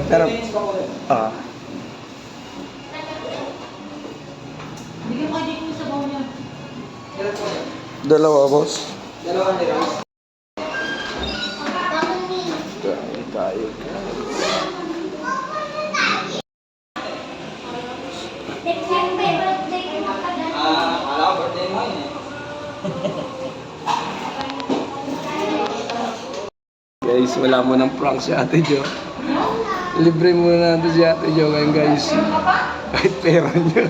Pero, Bigyan mo kayo sa bawo niya. dalawa, boss. Dalawa ni Rice. Kain tayo. Alam ko birthday mo yun eh. Guys, wala mo ng prank si Ate Jo. Libre muna natin si Ate Jo ngayon, guys. Kahit pera niyo.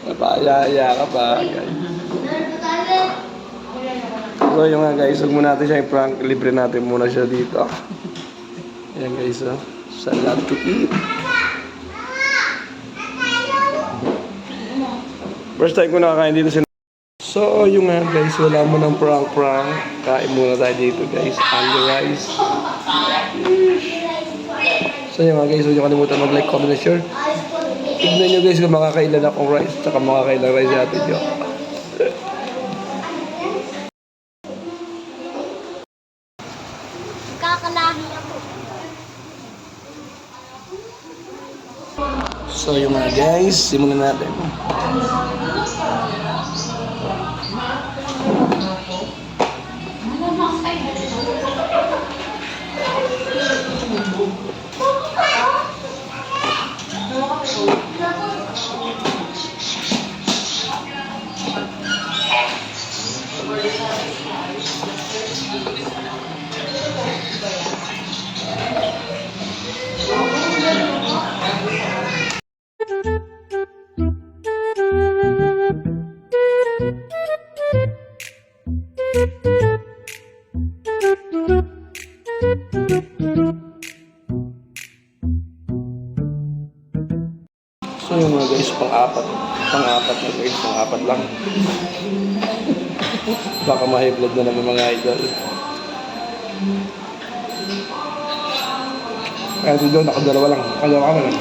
Napayaya ka pa, guys. So yung nga guys, huwag muna natin siya i-prank. Libre natin muna siya dito. Ayan guys, oh. Salad to eat. First time ko nakakain dito sa... So yung nga guys, wala mo ng prank. Kain muna tayo dito guys. Only rice. So yung nga guys, huwag nyo kalimutan mag-like, comment, and share. Tignan nyo guys kung makakailan akong rice. Tsaka makakailan rice natin nyo. Kakalahi ako. So yung nga guys, simulan natin. So yung mga guys, pang-apat na guys, pang-apat lang. Baka ma-high blood na naman mga idol. Kaya ito doon, nakadalawa lang. Nakadalawa ka lang.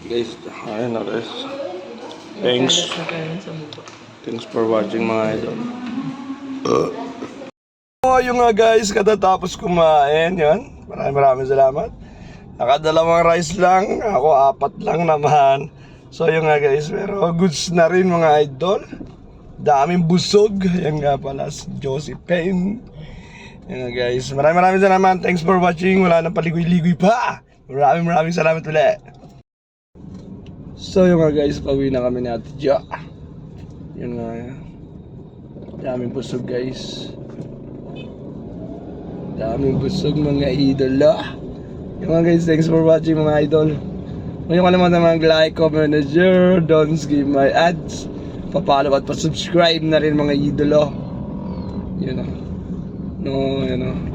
Guys, ayun na guys. Thanks for watching mga idol. So yung nga guys, katatapos kumain yan. Maraming salamat. Nakadalawang rice lang. Ako 4 lang naman. So yung nga guys, pero goods na rin mga idol. Daming busog. Yan nga pala si Josephine. Yan nga guys, maraming salamat. Thanks for watching. Wala nang paligoy-ligoy pa. Maraming salamat ulit. So yung nga guys, pauwi na kami ni Ate Jo. Yun nga. Daming busog guys. Daming busog mga idol. Yung nga guys, thanks for watching mga idol. Huwag niyo kalimutan mag-like, comment, and share. Don't skip my ads. Pa-follow at pa-subscribe na rin mga idol. Yun o. No, yun o.